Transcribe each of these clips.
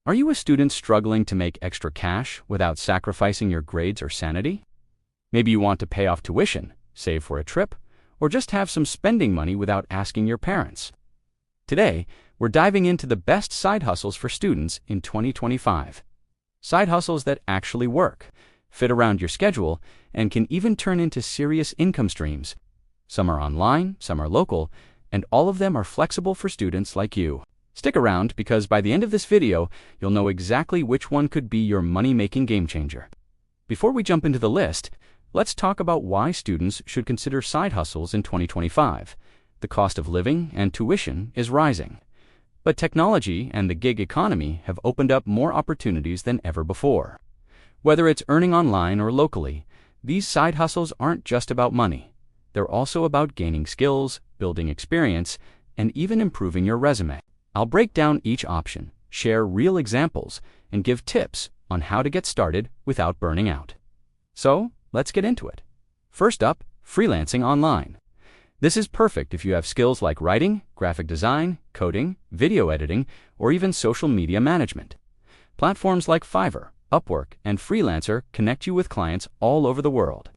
Are you a student struggling to make extra cash without sacrificing your grades or sanity? Maybe you want to pay off tuition, save for a trip, or just have some spending money without asking your parents. Today, we're diving into the best side hustles for students in 2025. Side hustles that actually work, fit around your schedule, and can even turn into serious income streams. Some are online, some are local, and all of them are flexible for students like you. Stick around because by the end of this video, you'll know exactly which one could be your money-making game changer. Before we jump into the list, let's talk about why students should consider side hustles in 2025. The cost of living and tuition is rising. But technology and the gig economy have opened up more opportunities than ever before. Whether it's earning online or locally, these side hustles aren't just about money. They're also about gaining skills, building experience, and even improving your resume. I'll break down each option, share real examples, and give tips on how to get started without burning out. So, let's get into it. First up, freelancing online. This is perfect if you have skills like writing, graphic design, coding, video editing, or even social media management. Platforms like Fiverr, Upwork, and Freelancer connect you with clients all over the world.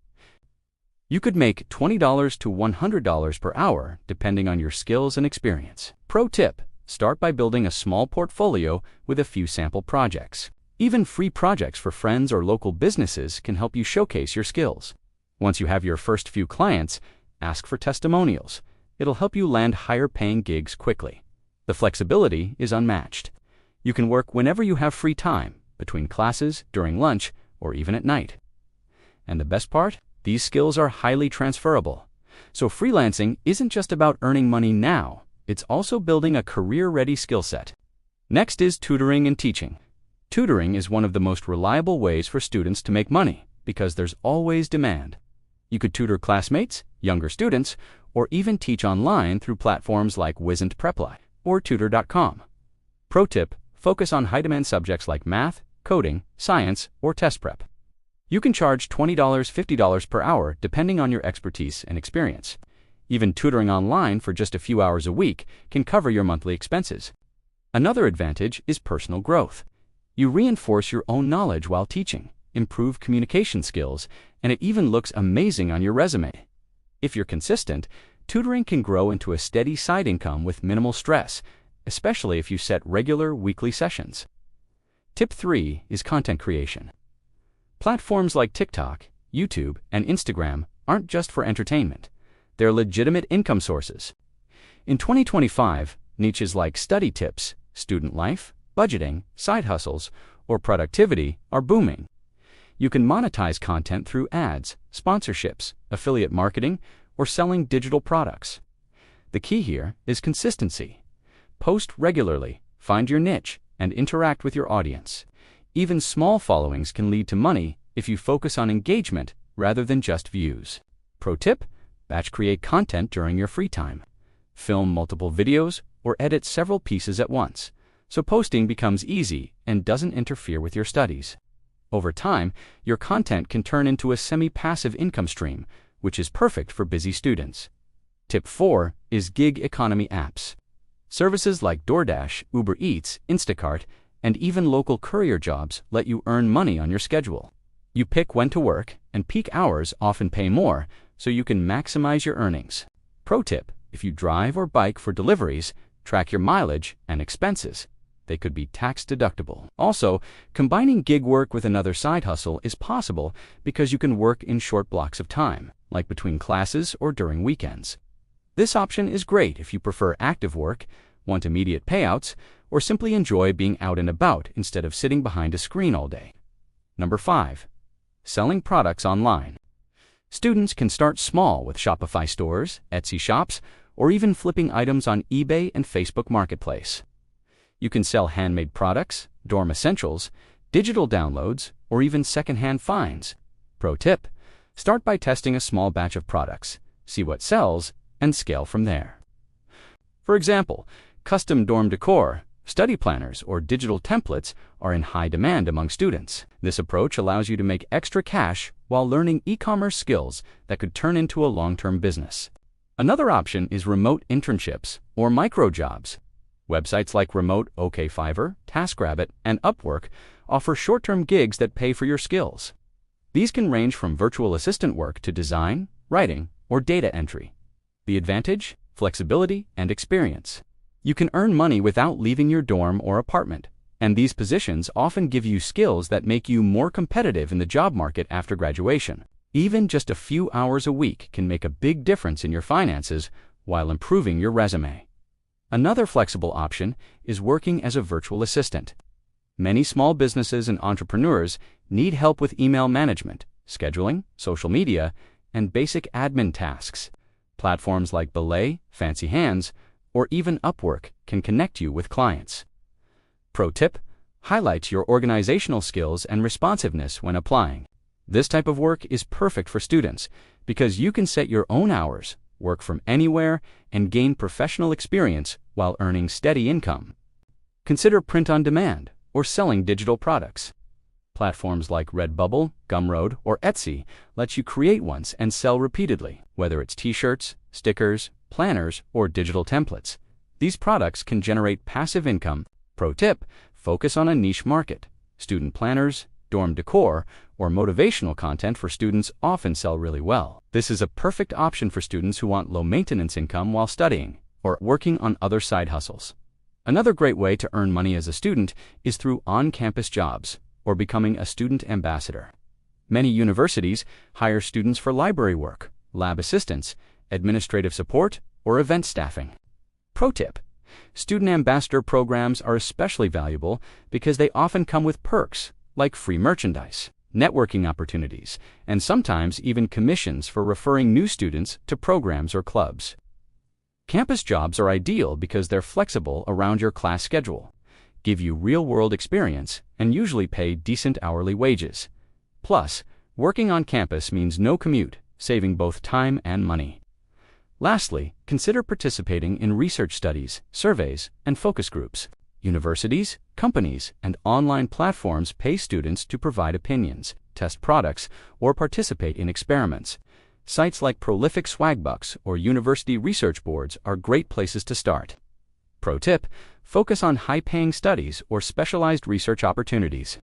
You could make $20 to $100 per hour depending on your skills and experience. Pro tip: start by building a small portfolio with a few sample projects. Even free projects for friends or local businesses can help you showcase your skills. Once you have your first few clients, ask for testimonials. It'll help you land higher-paying gigs quickly. The flexibility is unmatched. You can work whenever you have free time, between classes, during lunch, or even at night. And the best part? These skills are highly transferable. So freelancing isn't just about earning money now, it's also building a career-ready skill set. Next is tutoring and teaching. Tutoring is one of the most reliable ways for students to make money because there's always demand. You could tutor classmates, younger students, or even teach online through platforms like Wizant Preply or tutor.com. Pro tip: focus on high-demand subjects like math, coding, science, or test prep. You can charge $20, $50 per hour depending on your expertise and experience. Even tutoring online for just a few hours a week can cover your monthly expenses. Another advantage is personal growth. You reinforce your own knowledge while teaching, improve communication skills, and it even looks amazing on your resume. If you're consistent, tutoring can grow into a steady side income with minimal stress, especially if you set regular weekly sessions. Tip 3 is content creation. Platforms like TikTok, YouTube, and Instagram aren't just for entertainment. They're legitimate income sources. In 2025, niches like study tips, student life, budgeting, side hustles, or productivity are booming. You can monetize content through ads, sponsorships, affiliate marketing, or selling digital products. The key here is consistency. Post regularly, find your niche, and interact with your audience. Even small followings can lead to money if you focus on engagement rather than just views. Pro tip: batch create content during your free time. Film multiple videos or edit several pieces at once, so posting becomes easy and doesn't interfere with your studies. Over time, your content can turn into a semi-passive income stream, which is perfect for busy students. Tip 4 is gig economy apps. Services like DoorDash, Uber Eats, Instacart, and even local courier jobs let you earn money on your schedule. You pick when to work, and peak hours often pay more, so you can maximize your earnings. Pro tip: if you drive or bike for deliveries, track your mileage and expenses. They could be tax deductible. Also, combining gig work with another side hustle is possible because you can work in short blocks of time, like between classes or during weekends. This option is great if you prefer active work, want immediate payouts, or simply enjoy being out and about instead of sitting behind a screen all day. Number 5. Selling products online. Students can start small with Shopify stores, Etsy shops, or even flipping items on eBay and Facebook Marketplace. You can sell handmade products, dorm essentials, digital downloads, or even secondhand finds. Pro tip: start by testing a small batch of products, see what sells, and scale from there. For example, custom dorm decor, study planners, or digital templates are in high demand among students. This approach allows you to make extra cash while learning e-commerce skills that could turn into a long-term business. Another option is remote internships or micro jobs. Websites like Remote, OK Fiverr, TaskRabbit, and Upwork offer short-term gigs that pay for your skills. These can range from virtual assistant work to design, writing, or data entry. The advantage? Flexibility and experience. You can earn money without leaving your dorm or apartment, and these positions often give you skills that make you more competitive in the job market after graduation. Even just a few hours a week can make a big difference in your finances while improving your resume. Another flexible option is working as a virtual assistant. Many small businesses and entrepreneurs need help with email management, scheduling, social media, and basic admin tasks. Platforms like Belay, Fancy Hands, or even Upwork can connect you with clients. Pro tip: highlight your organizational skills and responsiveness when applying. This type of work is perfect for students because you can set your own hours, work from anywhere, and gain professional experience while earning steady income. Consider print on demand or selling digital products. Platforms like Redbubble, Gumroad, or Etsy let you create once and sell repeatedly, whether it's t-shirts, stickers, planners, or digital templates. These products can generate passive income. Pro tip: focus on a niche market. Student planners, dorm decor, or motivational content for students often sell really well. This is a perfect option for students who want low-maintenance income while studying or working on other side hustles. Another great way to earn money as a student is through on-campus jobs or becoming a student ambassador. Many universities hire students for library work, lab assistants, administrative support, or event staffing. Pro tip: student ambassador programs are especially valuable because they often come with perks like free merchandise, networking opportunities, and sometimes even commissions for referring new students to programs or clubs. Campus jobs are ideal because they're flexible around your class schedule, give you real-world experience, and usually pay decent hourly wages. Plus, working on campus means no commute, saving both time and money. Lastly, consider participating in research studies, surveys, and focus groups. Universities, companies, and online platforms pay students to provide opinions, test products, or participate in experiments. Sites like Prolific Swagbucks or university research boards are great places to start. Pro tip: focus on high-paying studies or specialized research opportunities.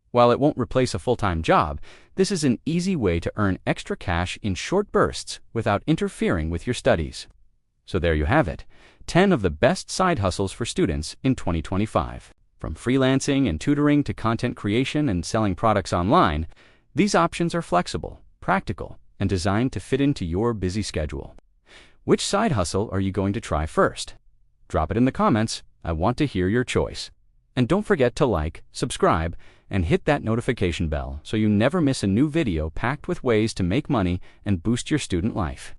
While it won't replace a full-time job, this is an easy way to earn extra cash in short bursts without interfering with your studies. So there you have it, 10 of the best side hustles for students in 2025. From freelancing and tutoring to content creation and selling products online, these options are flexible, practical, and designed to fit into your busy schedule. Which side hustle are you going to try first? Drop it in the comments. I want to hear your choice. And don't forget to like, subscribe, and hit that notification bell so you never miss a new video packed with ways to make money and boost your student life.